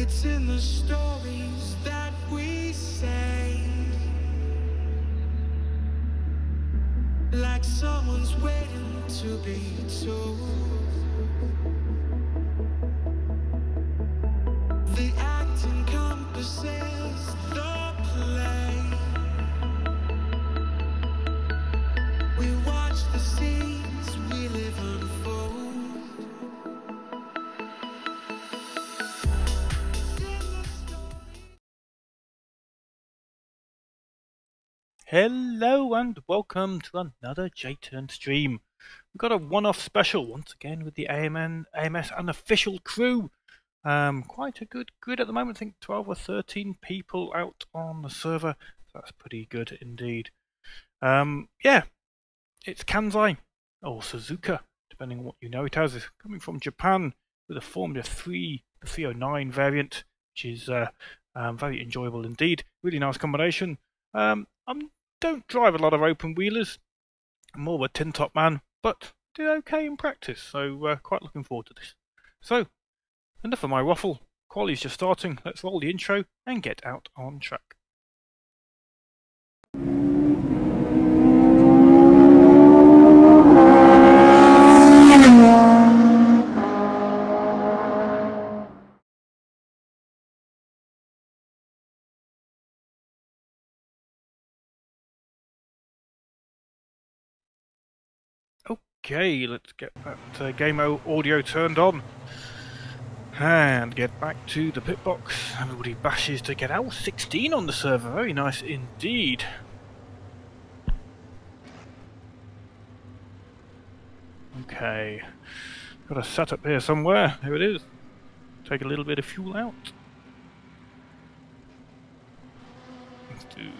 It's in the stories that we say, like someone's waiting to be told. The act encompasses the play. We watch the scenes we live unfold. Hello and welcome to another J-Turn stream. We've got a one-off special once again with the AMS Unofficial crew. Quite a good grid at the moment. I think 12 or 13 people out on the server. That's pretty good indeed. Yeah, it's Kansai or Suzuka, depending on what you know it as. It's coming from Japan with a Formula 3, the 309 variant, which is very enjoyable indeed. Really nice combination. Don't drive a lot of open wheelers. I'm more of a tin top man, but did okay in practice, so quite looking forward to this. So, enough of my waffle. Quali's just starting. Let's roll the intro and get out on track. Okay, let's get that game audio turned on and get back to the pit box. Everybody bashes to get out. 16 on the server, very nice indeed. Okay, got a setup here somewhere. Here it is. Take a little bit of fuel out. Let's do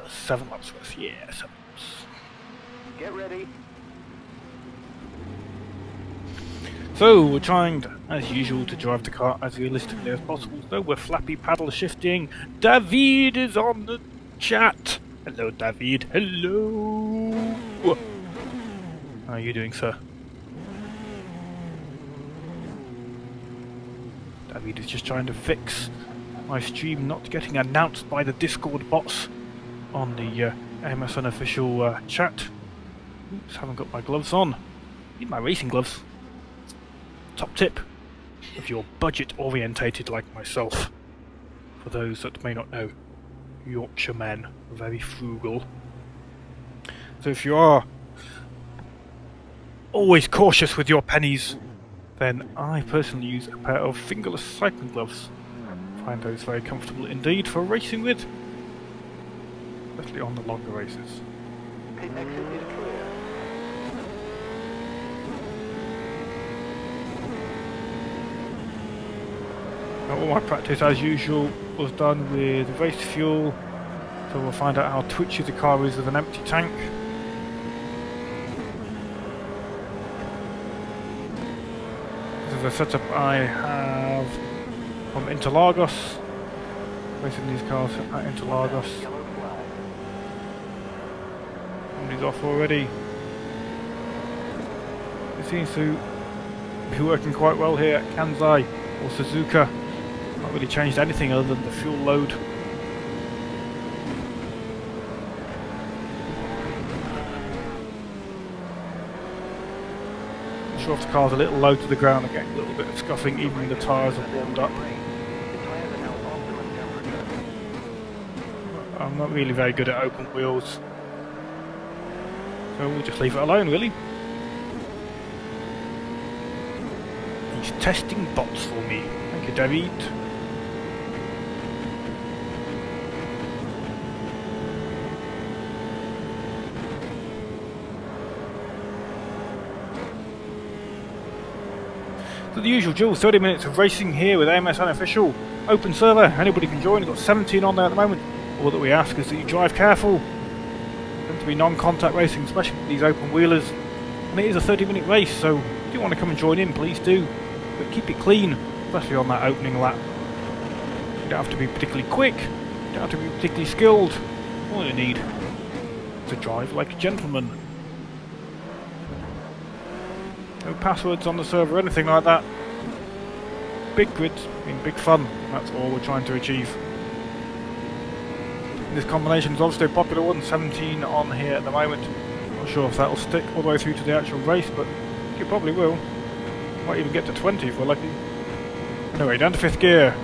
7 laps worth. Yeah, 7 laps. Get ready. So, we're trying, as usual, to drive the car as realistically as possible. So, we're flappy paddle shifting. David is on the chat. Hello, David. Hello. How are you doing, sir? David is just trying to fix my stream not getting announced by the Discord bots on the AMS Unofficial chat. Oops, haven't got my gloves on. Need my racing gloves. Top tip, if you're budget orientated like myself, for those that may not know, Yorkshire men are very frugal. So if you are always cautious with your pennies, then I personally use a pair of fingerless cycling gloves. I find those very comfortable indeed for racing with, especially on the longer races. Pit exit is clear. Now, all my practice, as usual, was done with race fuel, so we'll find out how twitchy the car is with an empty tank. This is a setup I have from Interlagos, racing these cars at Interlagos. Yellow flag. Somebody's off already. It seems to be working quite well here at Kansai or Suzuka. Not really changed anything other than the fuel load. I'm sure if the car's a little low to the ground, I get a little bit of scuffing even when the tyres are warmed up. The tires are now optimum temperature. I'm not really very good at open wheels, so we'll just leave it alone really. He's testing bots for me. Thank you, David. So the usual duel, 30 minutes of racing here with AMS Unofficial. Open server, anybody can join. We've got 17 on there at the moment. All that we ask is that you drive careful. It's going to be non-contact racing, especially with these open wheelers. And it is a 30-minute race, so if you want to come and join in, please do. But keep it clean, especially on that opening lap. You don't have to be particularly quick, you don't have to be particularly skilled. All you need is to drive like a gentleman. No passwords on the server or anything like that. big grids mean big fun. That's all we're trying to achieve. This combination is obviously a popular one, 17 on here at the moment. Not sure if that'll stick all the way through to the actual race, but I think it probably will. Might even get to 20 if we're lucky. Anyway, down to 5th gear.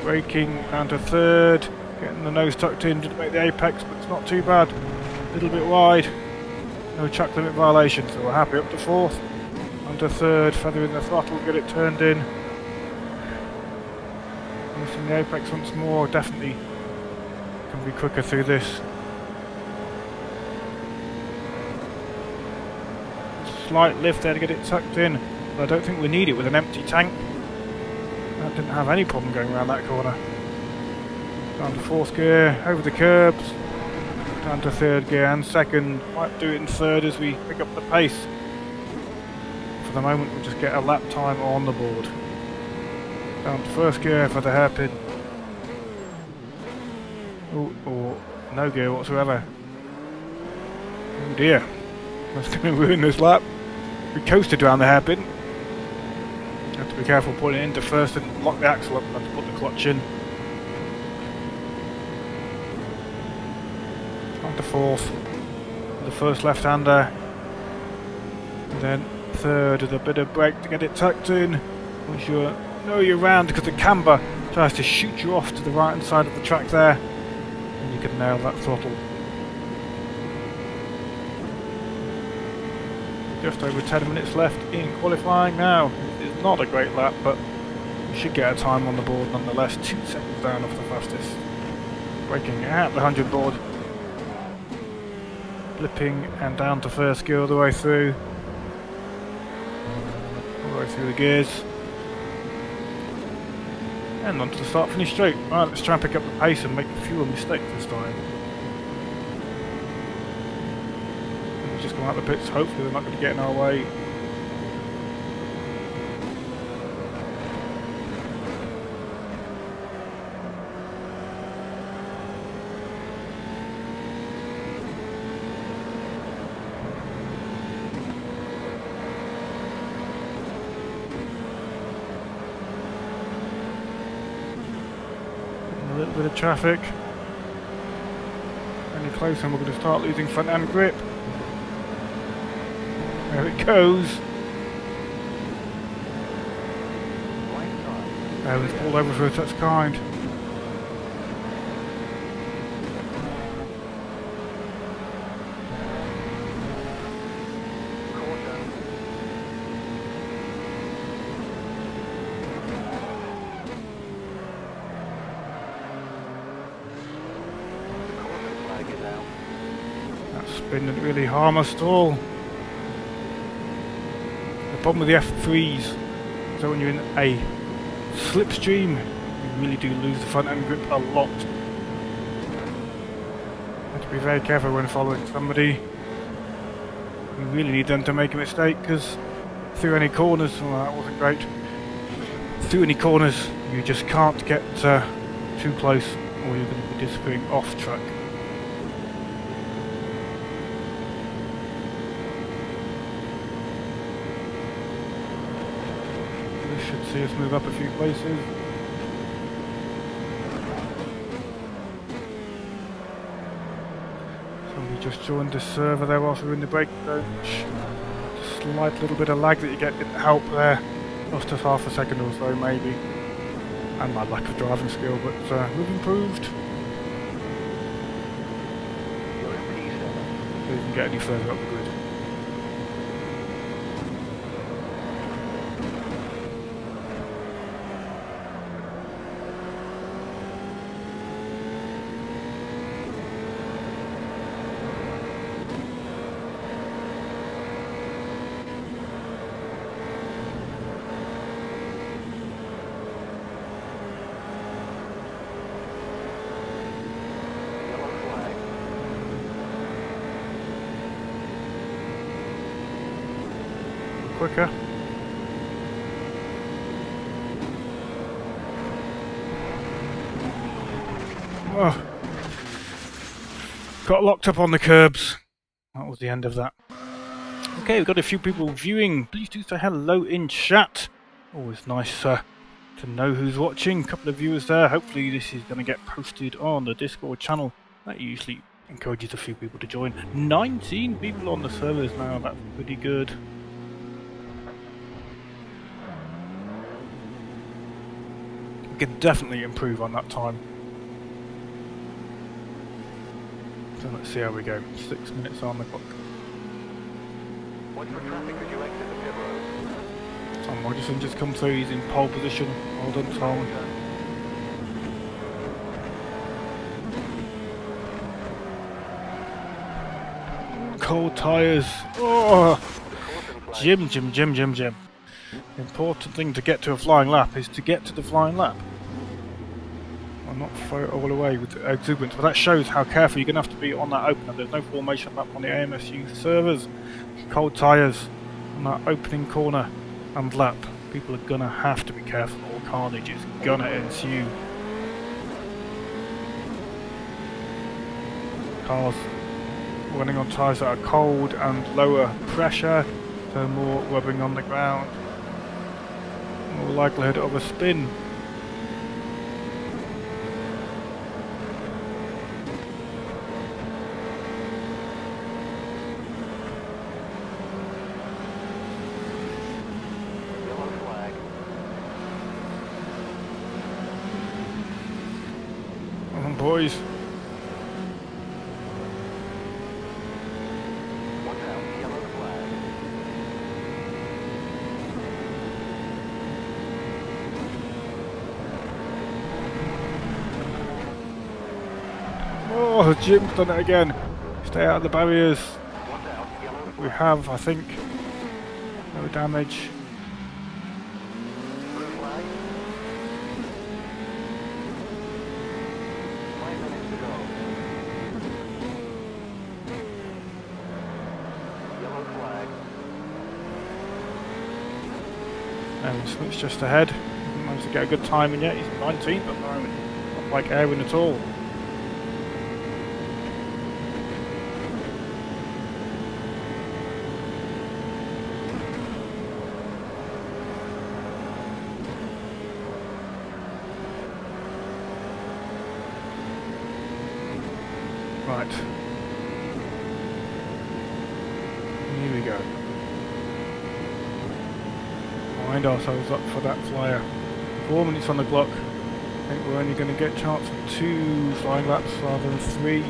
Braking down to 3rd. Getting the nose tucked in to make the apex, but it's not too bad. A little bit wide. No chuck limit violation, so we're happy. Up to 4th. Onto 3rd, feathering the throttle, get it turned in. Missing the apex once more, definitely can be quicker through this. Slight lift there to get it tucked in, but I don't think we need it with an empty tank. That didn't have any problem going around that corner. Down to 4th gear, over the curbs, down to 3rd gear and 2nd. Might do it in 3rd as we pick up the pace. For the moment we'll just get a lap time on the board. Down to 1st gear for the hairpin. Or no gear whatsoever. Oh dear, that's going to ruin this lap. We coasted around the hairpin. Have to be careful putting it into 1st and lock the axle up and have to put the clutch in. On to 4th, the 1st left-hander. And then 3rd with a bit of brake to get it tucked in. Once you know you're round, because the camber tries to shoot you off to the right hand side of the track there, and you can nail that throttle. Just over 10 minutes left in qualifying now. It's not a great lap, but we should get a time on the board nonetheless. 2 seconds down off the fastest. Braking at the 100 board. Flipping and down to 1st gear all the way through. All the way through the gears. And onto the start finish straight. Right, let's try and pick up the pace and make fewer mistakes this time. Just come out the pits, hopefully they're not going to get in our way. A little bit of traffic. Any closer and we're going to start losing front end grip. There it goes. There, it's pulled over for us, that's kind. That spin didn't really harm us at all. The problem with the F3s is that when you're in a slipstream, you really do lose the front end grip a lot. Have to be very careful when following somebody. You really need them to make a mistake, because through any corners, well, that wasn't great. Through any corners, you just can't get too close, or you're going to be disappearing off track. Should see us move up a few places. Somebody just joined the server there whilst we were in the break zone. Just a slight little bit of lag that you get didn't help there. Lost us half a second or so maybe. And my lack of driving skill, but we've improved. So you can get any further up the grid. Quicker. Oh. Got locked up on the curbs. That was the end of that. Okay, we've got a few people viewing. Please do say hello in chat. Always nice to know who's watching. A couple of viewers there. Hopefully this is going to get posted on the Discord channel. That usually encourages a few people to join. 19 people on the servers now. That's pretty good. We can definitely improve on that time. So let's see how we go. 6 minutes on the clock. Watch for traffic as you exit the pit road. Tom Rogerson just come through. He's in pole position. Well done, Tom. Cold tyres. Oh, Jim. The important thing to get to a flying lap is to get to the flying lap. I'll not throw it all away with exuberance, but that shows how careful you're going to have to be on that opener. There's no formation lap on the AMSU servers. Cold tyres on that opening corner and lap. People are going to have to be careful or carnage is going to ensue. Cars running on tyres that are cold and lower pressure, so more rubbing on the ground, more likelihood of a spin. Yellow flag. Come on, boys. Watch out, yellow flag. Oh, Jim's done it again. Stay out of the barriers. Watch out, yellow We flag. have, I think, no damage. Blue flag. 5 minutes to go. Yellow flag. And Smith's just ahead. Hasn't managed to get a good timing yet. He's 19th at the moment. Not like Aaron at all. Right. Here we go. Wind ourselves up for that flyer. 4 minutes on the clock. I think we're only going to get a chance of 2 flying laps rather than 3.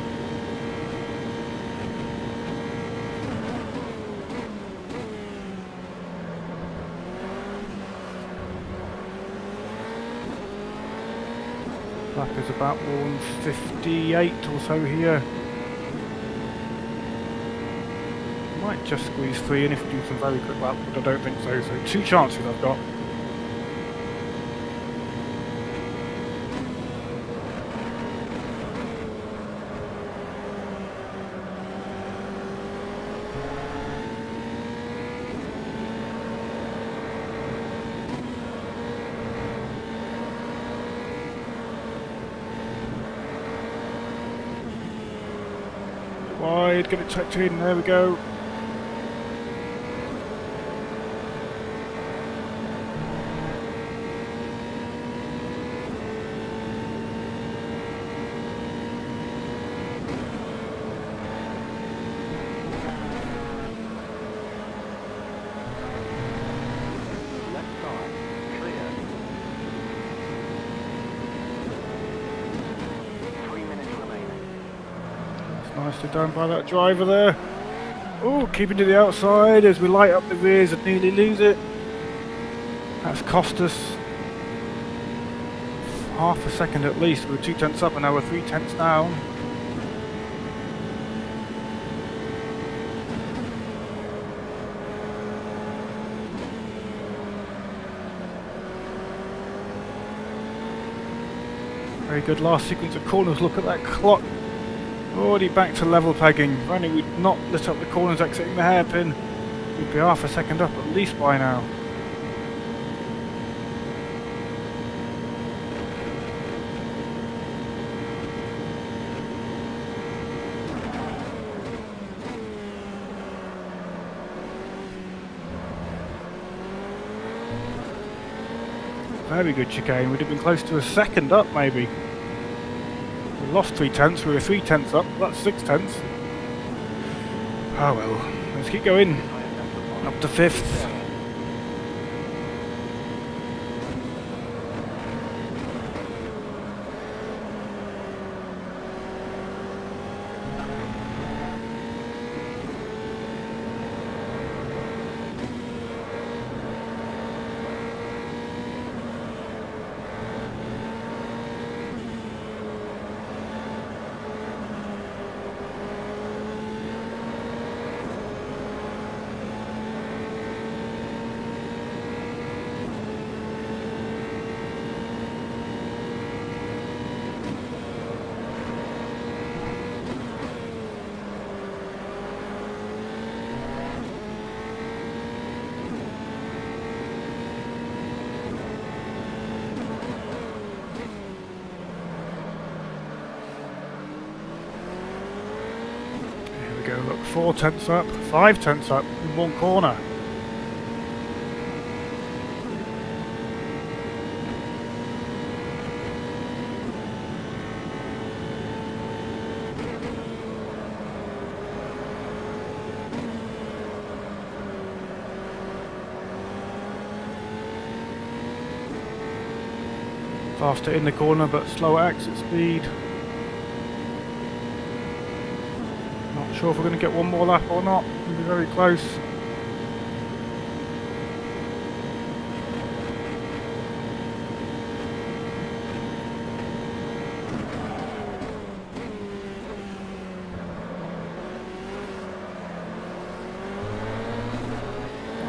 Lap is about 158 or so here. Might just squeeze 3 in if we do some very quick laps, but I don't think so. So 2 chances I've got. Wide, get it tucked in, there we go. Left side. Clear. 3 minutes remaining. Nicely done by that driver there. Oh, keeping to the outside as we light up the rears and nearly lose it. That's cost us half a second at least. We were 2 tenths up and now we're 3 tenths down. Very good last sequence of corners. Look at that clock. Already back to level pegging. If only we'd not lit up the corners exiting the hairpin, we'd be half a second up at least by now. Very good chicane. We'd have been close to a second up, maybe. We lost 3/10. We were 3/10 up. That's 6/10. Oh well. Let's keep going. Up to 5th. Go, look, 4/10 up, 5/10 up in one corner. Faster in the corner but slower exit speed. Not sure if we're going to get one more lap or not. We'll be very close.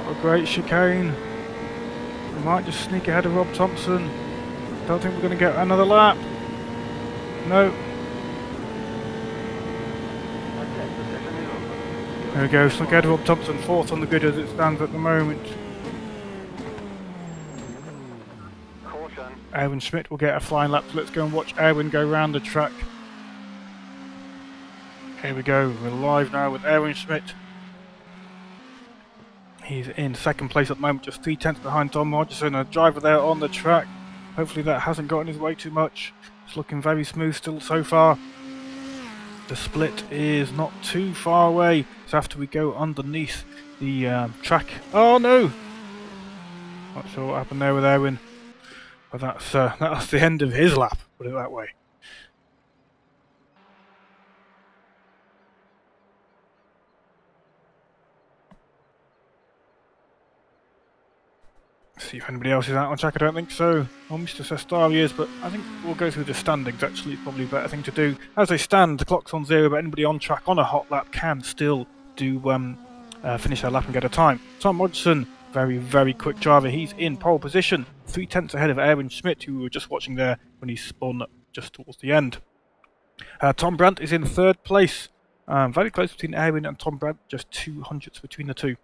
What a great chicane. We might just sneak ahead of Rob Thompson. Don't think we're going to get another lap. No. There we go, snuck ahead of Rob Thompson, 4th on the grid as it stands at the moment. Caution. Erwin Schmidt will get a flying lap, so let's go and watch Erwin go round the track. Here we go, we're live now with Erwin Schmidt. He's in 2nd place at the moment, just 3/10 behind Tom Rogerson, a driver there on the track. Hopefully that hasn't got in his way too much. It's looking very smooth still so far. The split is not too far away. It's after we go underneath the track. Oh no! Not sure what happened there with Erwin, but that's the end of his lap. Put it that way. See if anybody else is out on track. I don't think so. Well, Mr. Sestari is, but I think we'll go through the standings actually. It's probably a better thing to do. As they stand, the clock's on 0, but anybody on track on a hot lap can still do finish their lap and get a time. Tom Rogerson, very, very quick driver. He's in pole position, 3/10 ahead of Erwin Schmidt, who we were just watching there when he spun just towards the end. Tom Brandt is in 3rd place. Very close between Erwin and Tom Brandt, just 200ths between the two.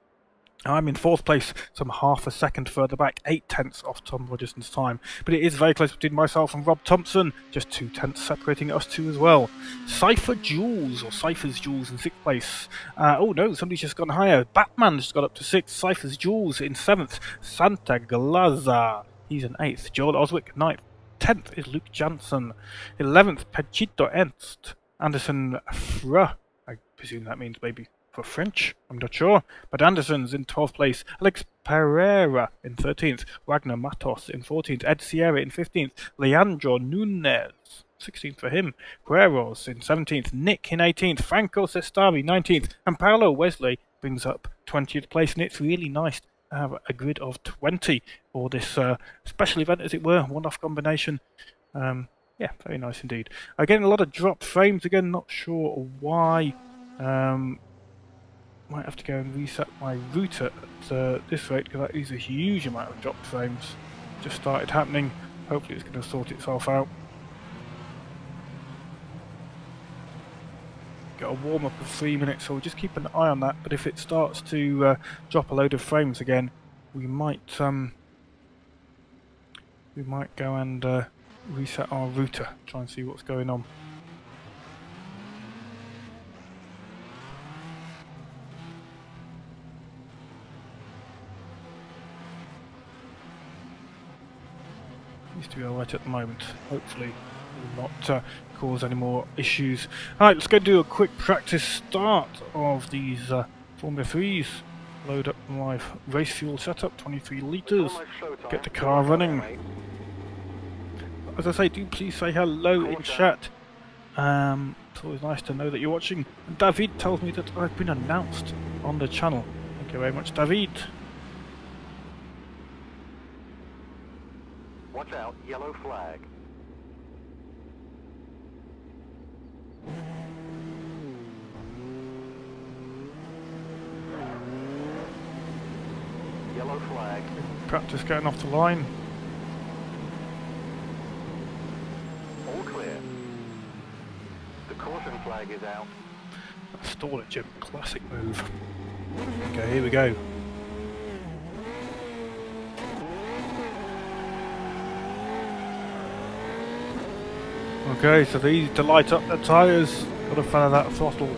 I'm in 4th place, some half a second further back, 8/10 off Tom Rogerson's time. But it is very close between myself and Rob Thompson, just 2/10 separating us two as well. Cypher Jules, or Cypher's Jules in 6th place. Oh no, somebody's just gone higher. Batman's just got up to 6th, Cypher's Jules in 7th. Santa Glaza, he's in 8th. Joel Oswick, 9th. 10th is Luke Jansen. 11th, Pechito Ernst. Anderson Fra, I presume that means maybe for French, I'm not sure. But Anderson's in 12th place, Alex Pereira in 13th, Wagner Matos in 14th, Ed Sierra in 15th, Leandro Nunez, 16th for him, Guerreros in 17th, Nick in 18th, Franco Sestari 19th, and Paolo Wesley brings up 20th place, and it's really nice to have a grid of 20 for this special event, as it were, one-off combination. Yeah, very nice indeed. Again, a lot of dropped frames again, not sure why. Might have to go and reset my router at this rate, because that is a huge amount of dropped frames. Just started happening. Hopefully it's going to sort itself out. Got a warm up of 3 minutes, so we'll just keep an eye on that. But if it starts to drop a load of frames again, we might go and reset our router, try and see what's going on. Seems to be alright at the moment. Hopefully it will not cause any more issues. Alright, let's go do a quick practice start of these Formula 3s. Load up my race fuel setup, 23 litres. Get the car running. As I say, do please say hello in chat. It's always nice to know that you're watching. And David tells me that I've been announced on the channel. Thank you very much, David. Watch out, yellow flag. Yellow flag. Practice getting off the line. All clear. The caution flag is out. Stall it, Jim. Classic move. Okay, here we go. Okay, so these to light up the tyres. Got to follow that throttle.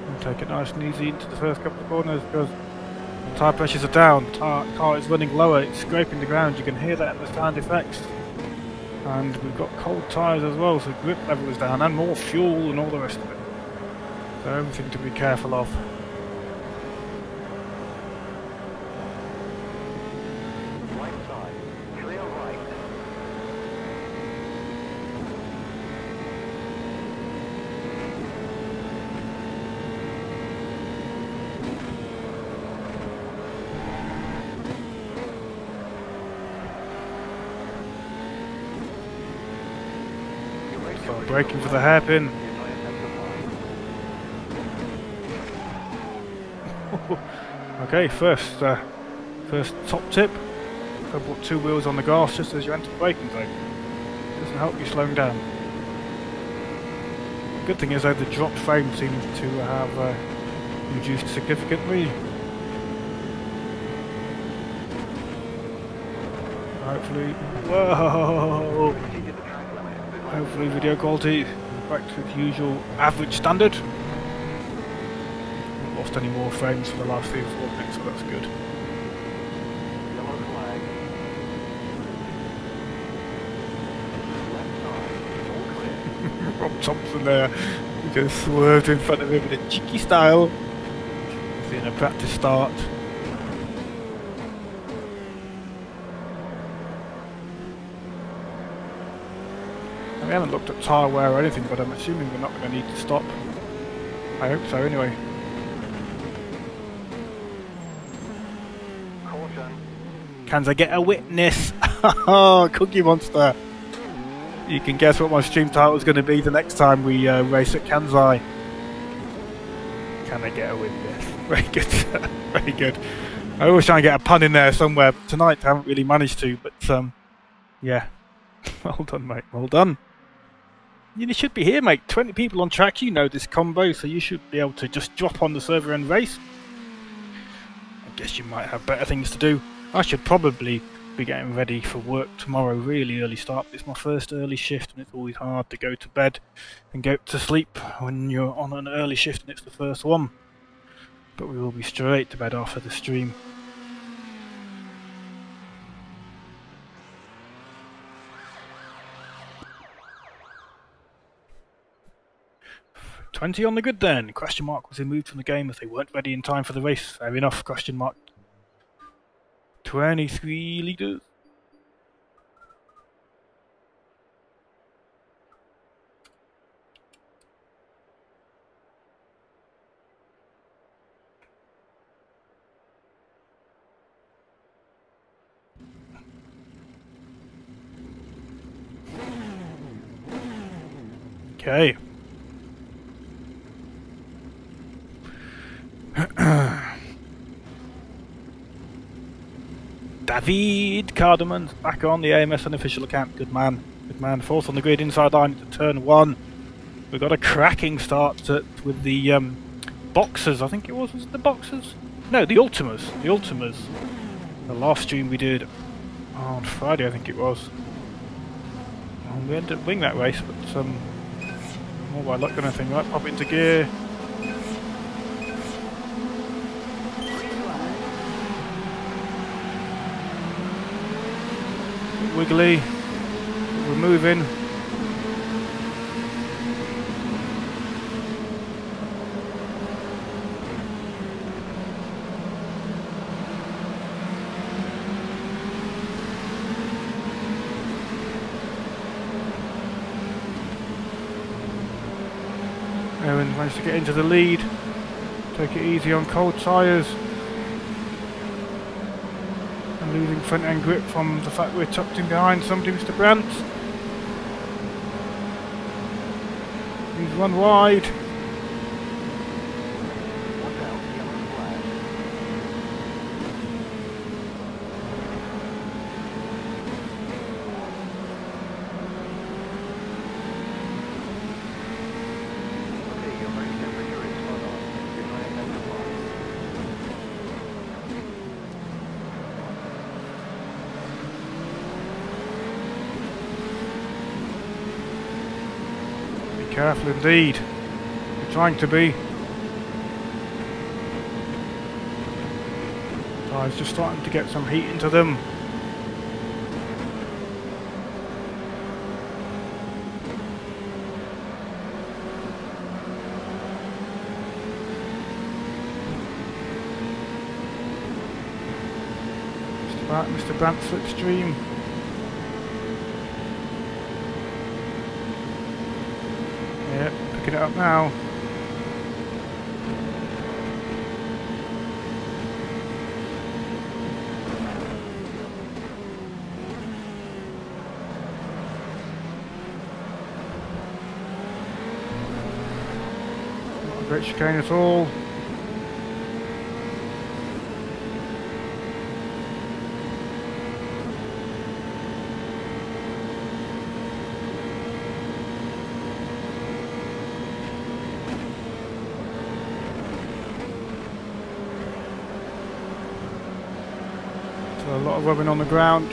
And take it nice and easy into the first couple of corners because the tyre pressures are down. The car is running lower. It's scraping the ground. You can hear that in the sound effects. And we've got cold tyres as well, so grip level is down and more fuel and all the rest of it. So everything to be careful of. Right side. Clear right. So braking for the hairpin. Okay, first top tip. Go put 2 wheels on the gas just as you enter the braking zone. Doesn't help you slowing down. Good thing is though the dropped frame seems to have reduced significantly. Hopefully, whoa! Hopefully video quality back to its usual average standard. Not lost any more frames for the last 3 or 4 minutes, so that's good. Yellow flag. Left side. All clear. Rob Thompson there, he just swerved in front of him in a cheeky style. Seeing a practice start. We haven't looked at tyre wear or anything, but I'm assuming we're not going to need to stop. I hope so anyway. Caution. Kansai, get a witness! Oh, Cookie Monster! You can guess what my stream title is going to be the next time we race at Kansai. Can I get a witness? Very good, very good. I always try and get a pun in there somewhere, but tonight I haven't really managed to, but yeah. Well done, mate, well done. You should be here, mate. 20 people on track, you know this combo, so you should be able to just drop on the server and race. I guess you might have better things to do. I should probably be getting ready for work tomorrow, really early start. It's my first early shift and it's always hard to go to bed and go to sleep when you're on an early shift and it's the first one. But we will be straight to bed after the stream. $20 on the good then. Question mark was removed from the game as they weren't ready in time for the race. Fair enough. Question mark. 23 litres. Okay. David Cardamon's back on the AMS Unofficial account. Good man. Good man. 4th on the grid, inside line to turn 1. We've got a cracking start with the boxers. I think it was it the boxers? No, the Ultimas. The Ultimas. The last stream we did on Friday, I think it was. Well, we ended up winning that race, but more by luck than anything. Right, pop into gear. wiggly. We're moving. Aaron managed to get into the lead. Take it easy on cold tyres. And losing front end grip from the fact we're tucked in behind somebody, Mr. Brandt. He's run wide. Watch out, yellow flag. Okay, your body temperature is spot on. You're trying to identify. Be careful indeed. We're trying to be. Tyres just starting to get some heat into them. Mr. Brandt slipstream. Yeah, picking it up now. Not a great chicane at all. A lot of rubbing on the ground.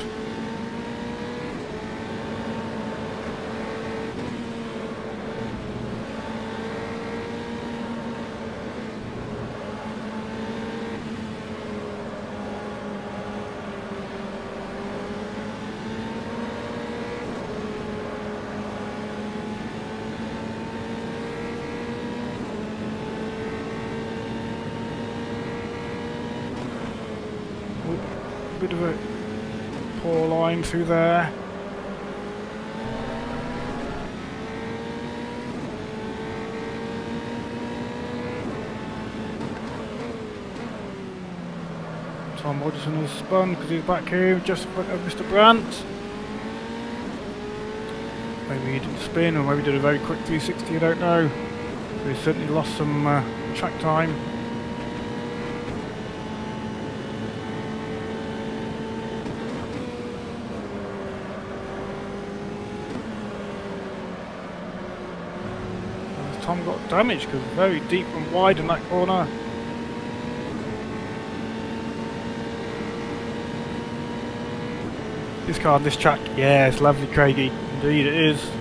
Bit of a poor line through there. Tom Rogerson has spun because he's back here just in front of Mr. Brandt. Maybe he didn't spin or maybe did a very quick 360, I don't know. But he certainly lost some track time. Tom got damaged because it's very deep and wide in that corner. This car on this track, yeah, it's lovely, Craigie. Indeed it is.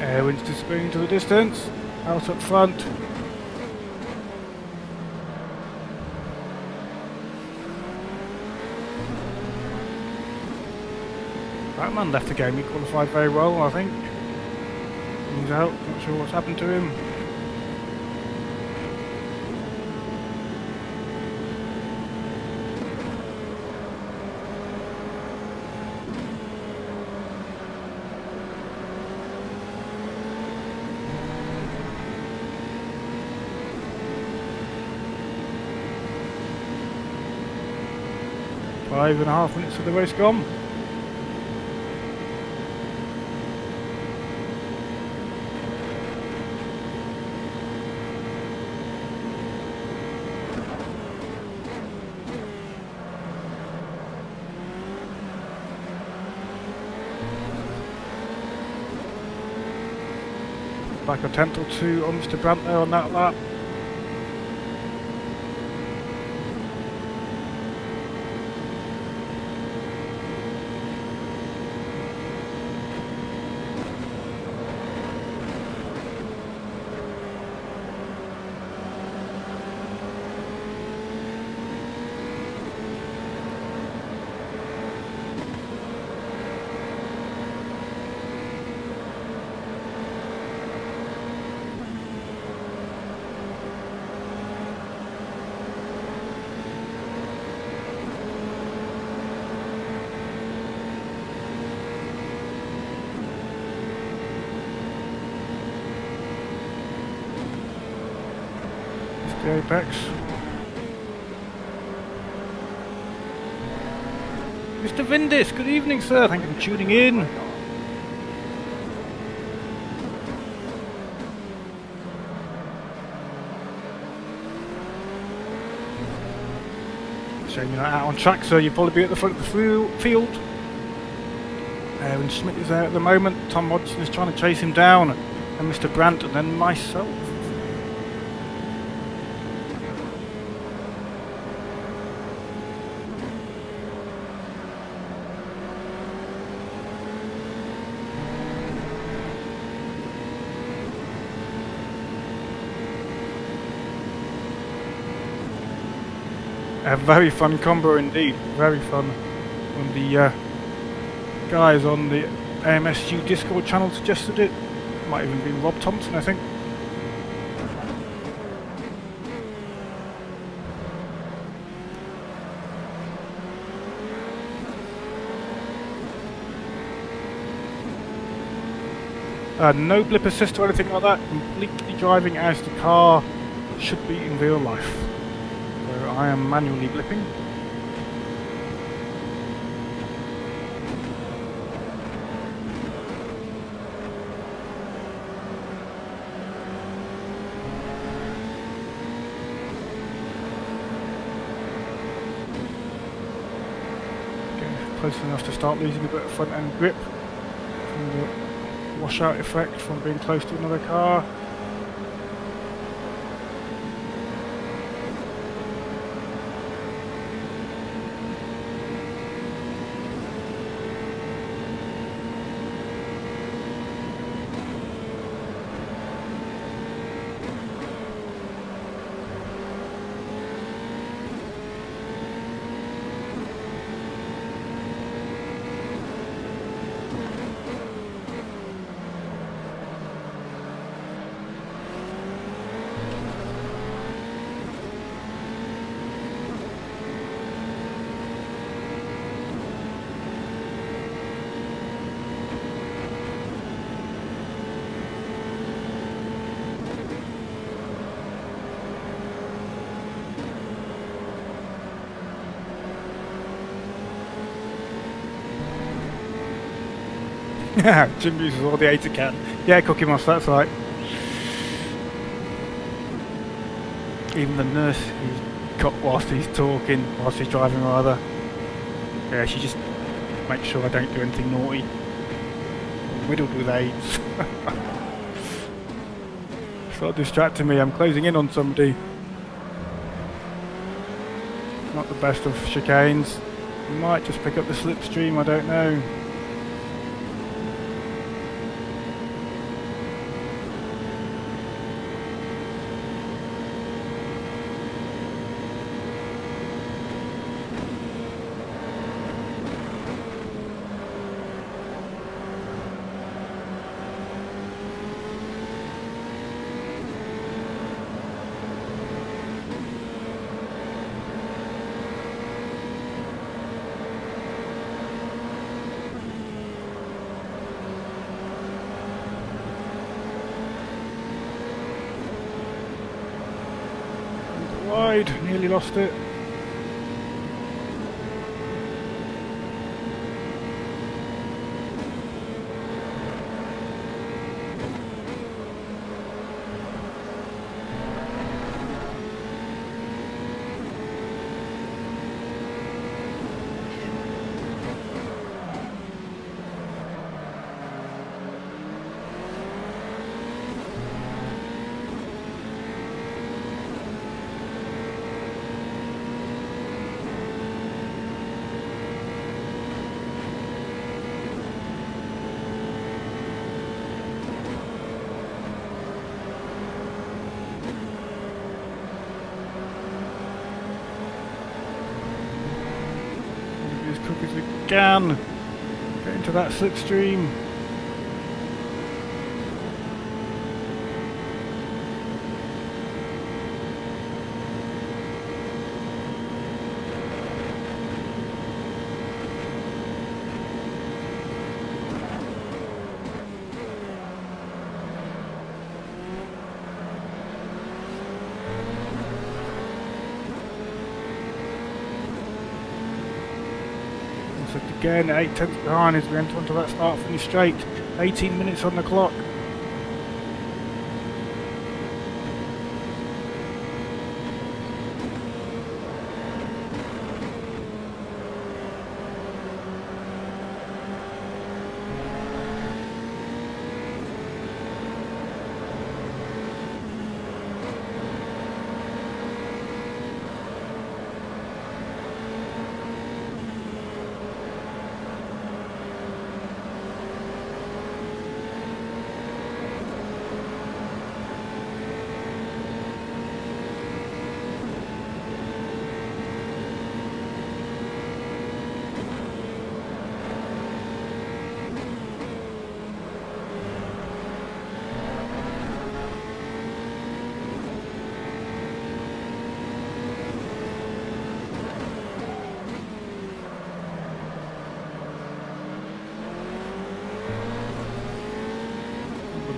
Airwinds disappearing into the distance, out up front. Batman left the game. He qualified very well, I think. He's out. Not sure what's happened to him. Five and a half minutes of the race gone. Like a tenth or two on Mr. Brandt there on that lap. The apex. Mr. Vindis, good evening, sir. Thank you for tuning in. Shame you're not out on track, sir. You'll probably be at the front of the field. Aaron Schmidt is there at the moment. Tom Hodgson is trying to chase him down. And Mr. Brandt, and then myself. A very fun combo indeed, very fun. When the guys on the AMSU Discord channel suggested it. Might even be Rob Thompson, I think. No blip assist or anything like that, completely driving as the car should be in real life. So I am manually blipping. Getting close enough to start losing a bit of front end grip from the washout effect from being close to another car. Jim uses all the A to can. Yeah, Cookie Moss, that's right. Even the nurse who's cut whilst he's talking, whilst he's driving rather. Yeah, she just makes sure I don't do anything naughty. I'm riddled with AIDS. Start distracting me, I'm closing in on somebody. Not the best of chicanes. Might just pick up the slipstream, I don't know. wide, nearly lost it. As quick as we can. Get into that slipstream. Again, 8/10 behind as we enter onto that start finish straight. 18 minutes on the clock.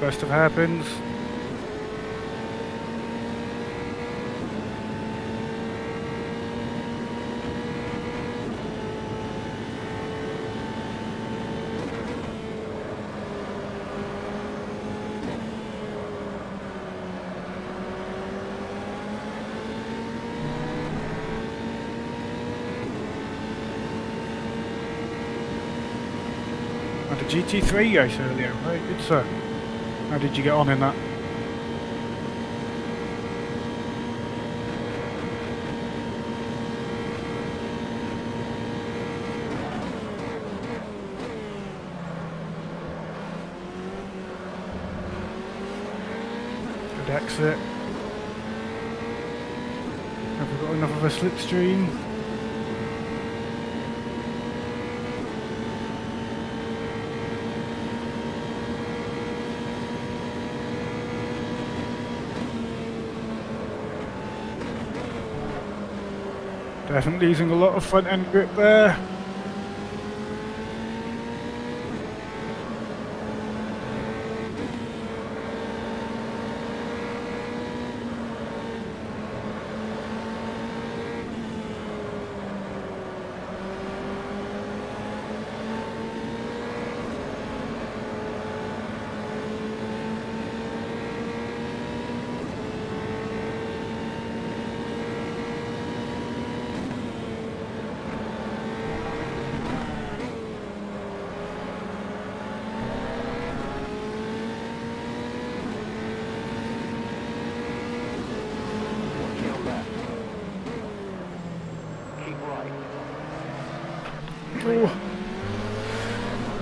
Best of happens. And a GT3 race earlier, very good sir. How did you get on in that? Good exit. Have we got enough of a slipstream? Definitely using a lot of front end grip there.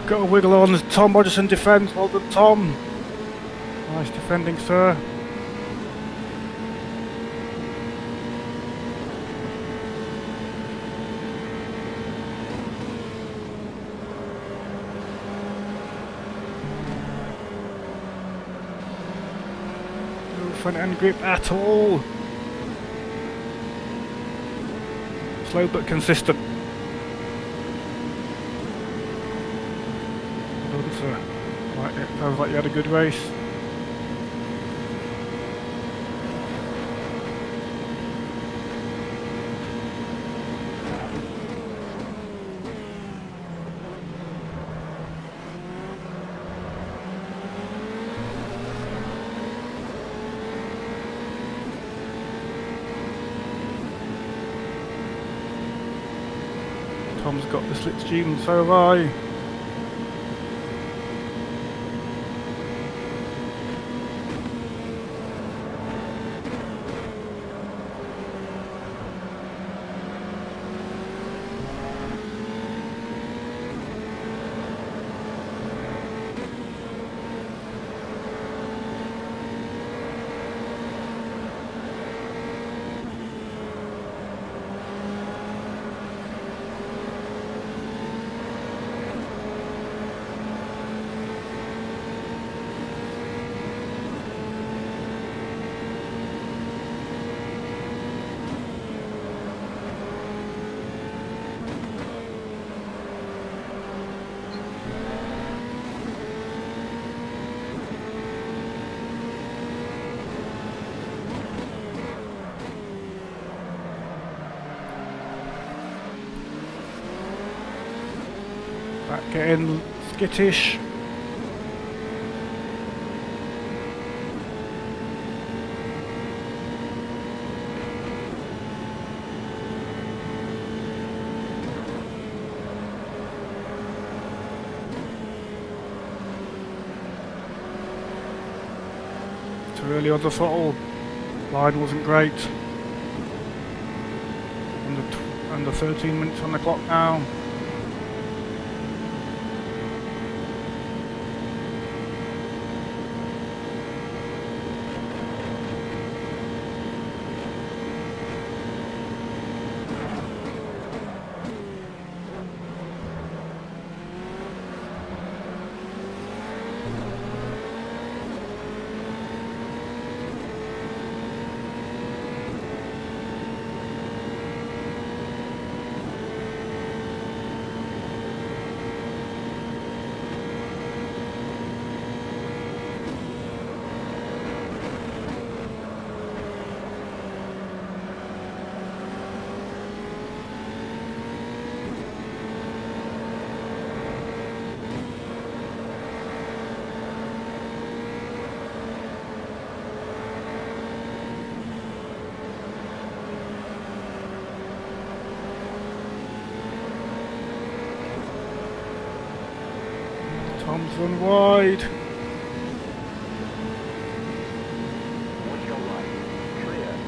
Got a wiggle on Tom Rogerson defence. Well done, Tom. Nice defending, sir. No front end grip at all. Slow but consistent. Right, it sounds like you had a good race. Tom's got the slipstream and so have I. Getting skittish. Too early on the throttle. Line wasn't great. Under 13 minutes on the clock now. Tom's run wide. Watch your right. Clear.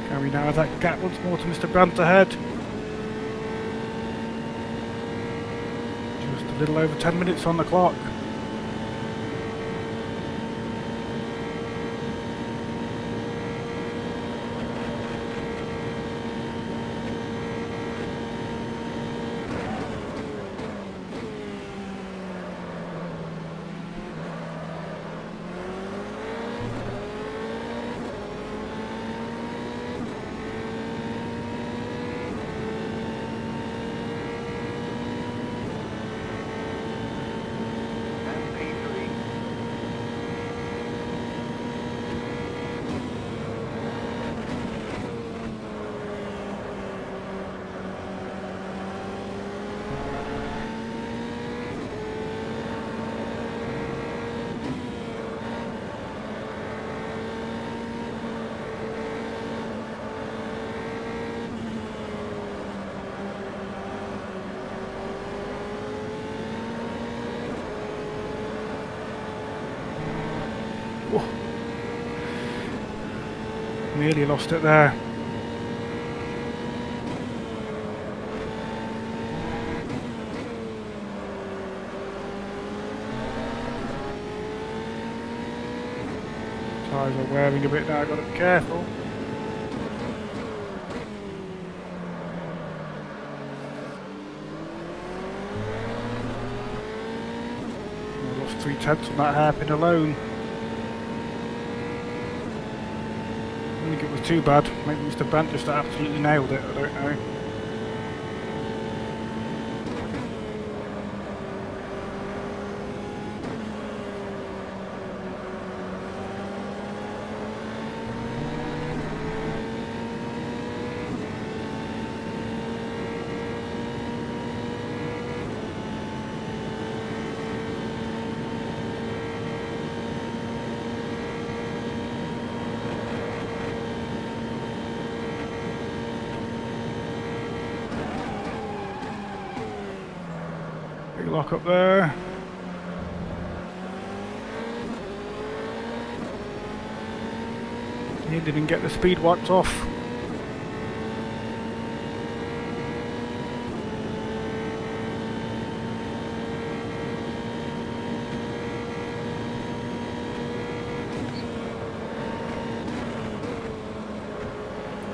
Can we narrow that gap once more to Mr. Brandt ahead? Just a little over 10 minutes on the clock. Nearly lost it there. Tyres are wearing a bit now, I've got to be careful. I lost 3 tenths on that hairpin alone. I don't think it was too bad. Maybe Mr. Brandt just absolutely nailed it, I don't know. Big lock up there. He didn't get the speed wiped off.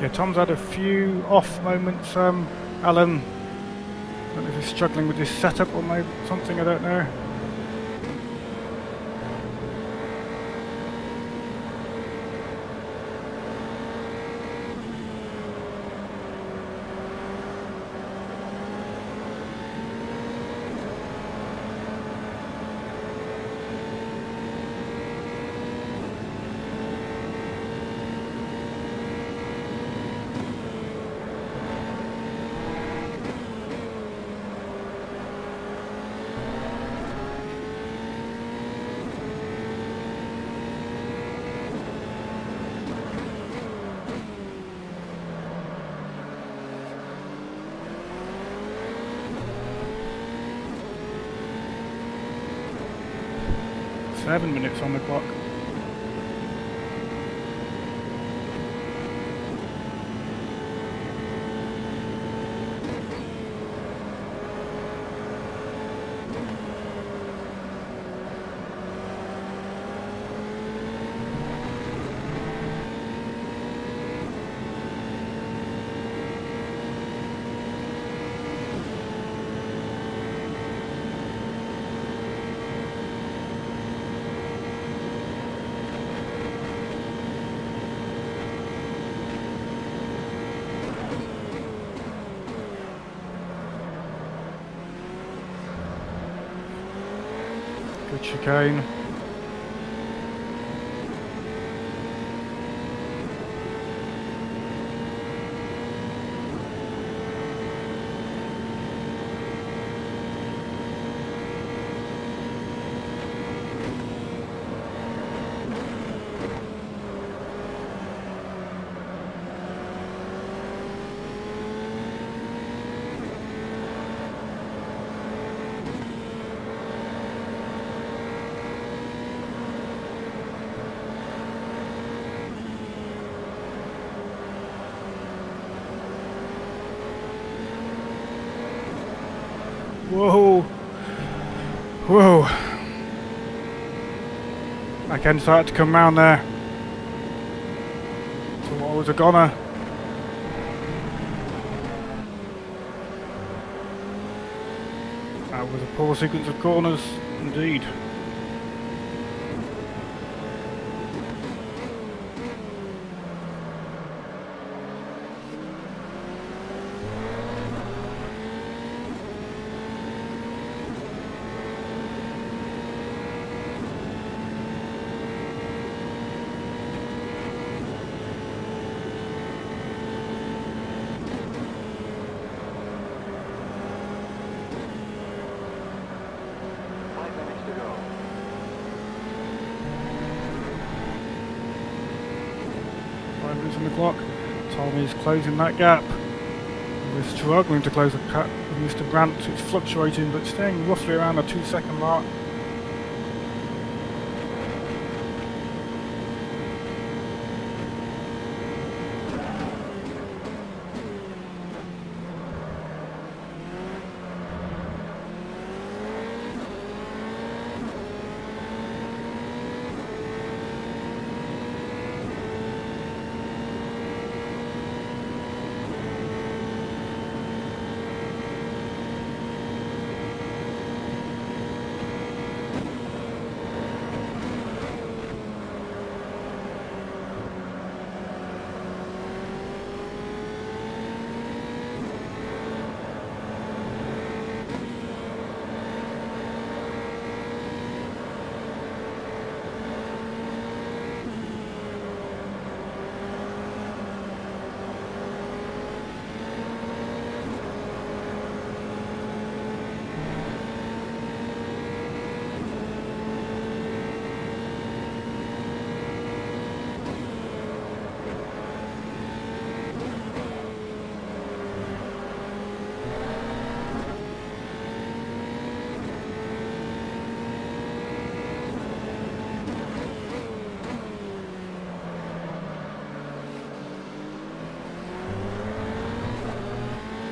Yeah, Tom's had a few off moments, Alan. I don't know if he's struggling with his setup or maybe something, I don't know. Seven minutes on the clock. Good chicane. Whoa! Whoa! I can start to come round there. So I was a goner. That was a poor sequence of corners, indeed. On the clock. Tommy is closing that gap. We're struggling to close the gap with Mr. Brandt. It's fluctuating but staying roughly around the 2-second mark.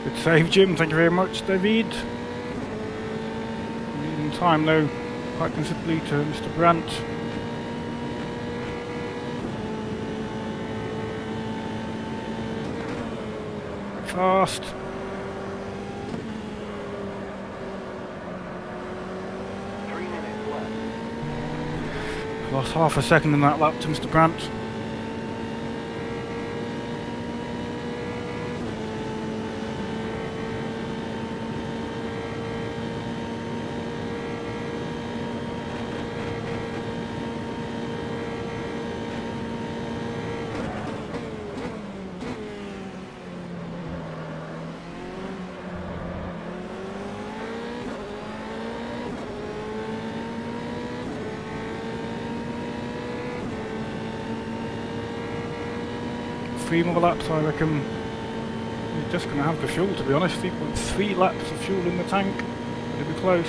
Good save, Jim. Thank you very much, David. Losing time though, quite considerably to Mr. Brandt. Fast. Lost half a second in that lap to Mr. Brandt. Three more laps, I reckon. He's just going to have the fuel, to be honest. 3.3 laps of fuel in the tank. It'll be close.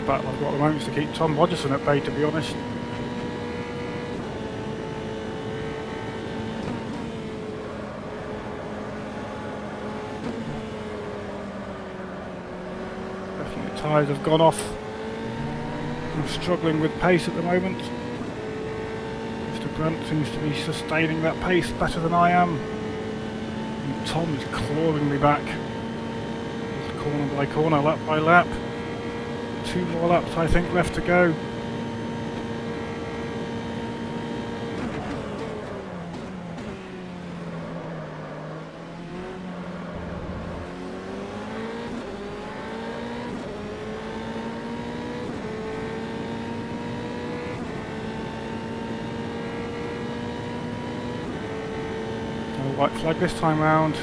Battle I've got at the moment is to keep Tom Rogerson at bay, to be honest. Definitely tyres have gone off. I'm struggling with pace at the moment. Mr. Brandt seems to be sustaining that pace better than I am. And Tom is clawing me back. Corner by corner, lap by lap. 2 more laps I think left to go. No white flag this time round.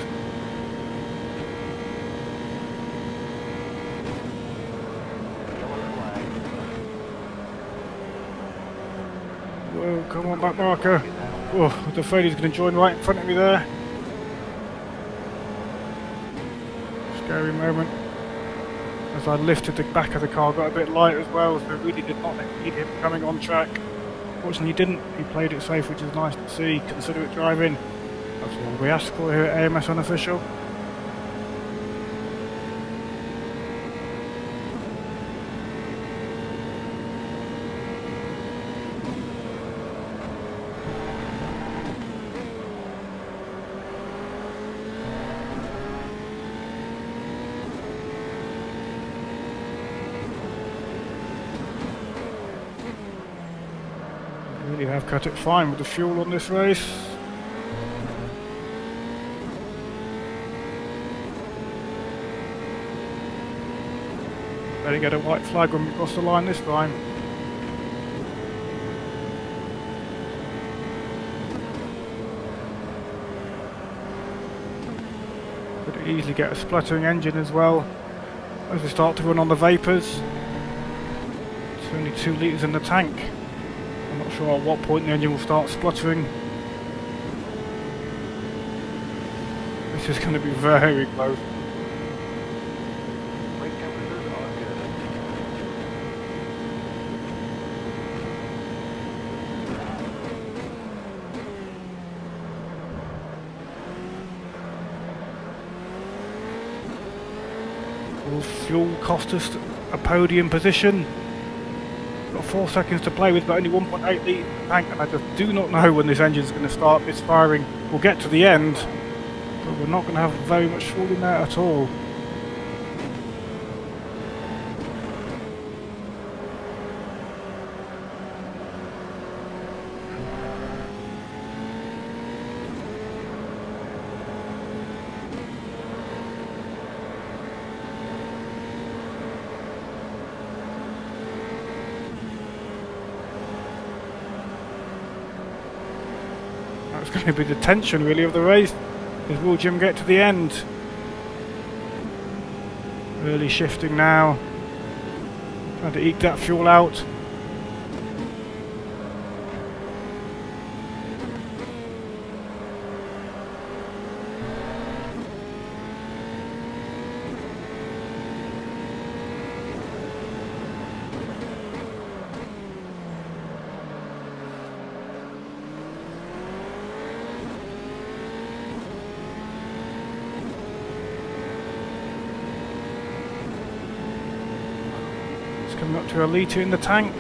Whoa, come on back marker. Oh, I'm afraid he's going to join right in front of me there. Scary moment. As I lifted the back of the car, got a bit light as well, so I really did not need him coming on track. Fortunately he didn't. He played it safe, which is nice to see. Considerate driving. That's all we ask for here at AMS Unofficial. Really have cut it fine with the fuel on this race. Better get a white flag when we cross the line this time. Could easily get a spluttering engine as well as we start to run on the vapours. It's only 2 litres in the tank. I'm not sure at what point the engine will start spluttering. This is going to be very close. Will fuel cost us a podium position? Got 4 seconds to play with, but only 1.8 litres in the tank, and I just do not know when this engine is going to start misfiring. We'll get to the end, but we're not going to have very much fuel in there at all. That's going to be the tension really of the race, is will Jim get to the end? Really shifting now, trying to eke that fuel out. Coming up to a litre in the tank.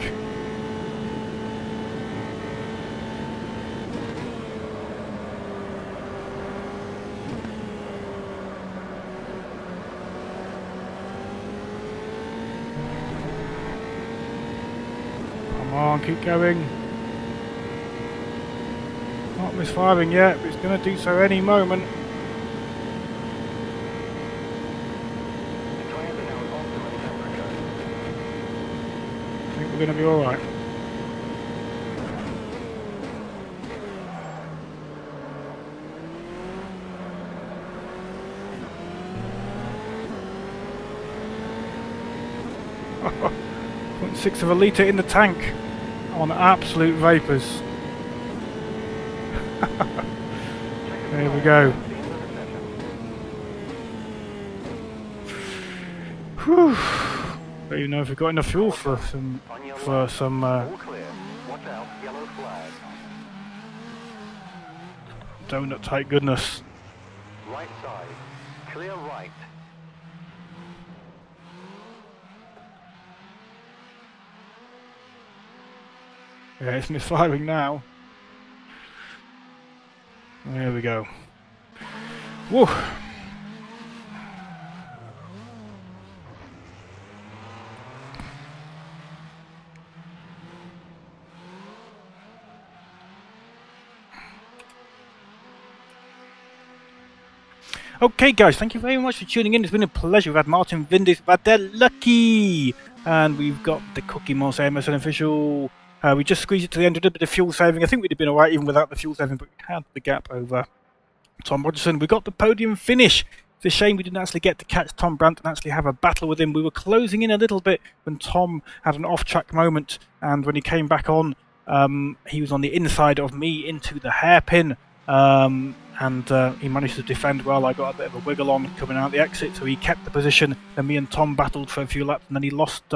Come on, keep going. Not misfiring yet, but it's going to do so any moment. We're going to be alright. .6 of a litre in the tank on absolute vapours. There we go. Whew. Don't even know if we've got enough fuel for some donut type goodness. Right side, clear right. Yeah, it's misfiring now. There we go. Woo! Okay guys, thank you very much for tuning in. It's been a pleasure. We've had Martin Vindis, we've had Lucky, and we've got the Cookie Monster AMS Unofficial. We just squeezed it to the end, did a bit of fuel saving. I think we'd have been alright even without the fuel saving, but we had the gap over Tom Rogerson. We got the podium finish. It's a shame we didn't actually get to catch Tom Brandt and actually have a battle with him. We were closing in a little bit when Tom had an off-track moment, and when he came back on, he was on the inside of me into the hairpin. And he managed to defend well. I got a bit of a wiggle on coming out the exit, so he kept the position. Then me and Tom battled for a few laps, and then he lost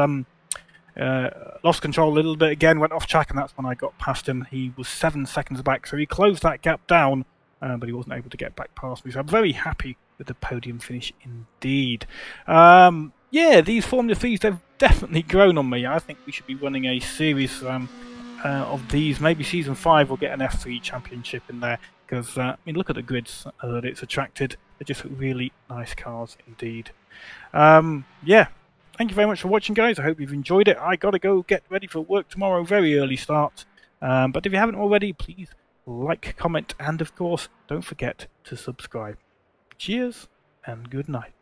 control a little bit again, went off track, and that's when I got past him. He was 7 seconds back, so he closed that gap down, but he wasn't able to get back past me. So I'm very happy with the podium finish indeed. Yeah, these Formula 3s, they've definitely grown on me. I think we should be running a series of these. Maybe Season 5 will get an F3 championship in there, because I mean, look at the grids that it's attracted. They're just really nice cars indeed. Yeah, thank you very much for watching, guys. I hope you've enjoyed it. I gotta go get ready for work tomorrow, very early start. But if you haven't already, please like, comment, and of course, don't forget to subscribe. Cheers and good night.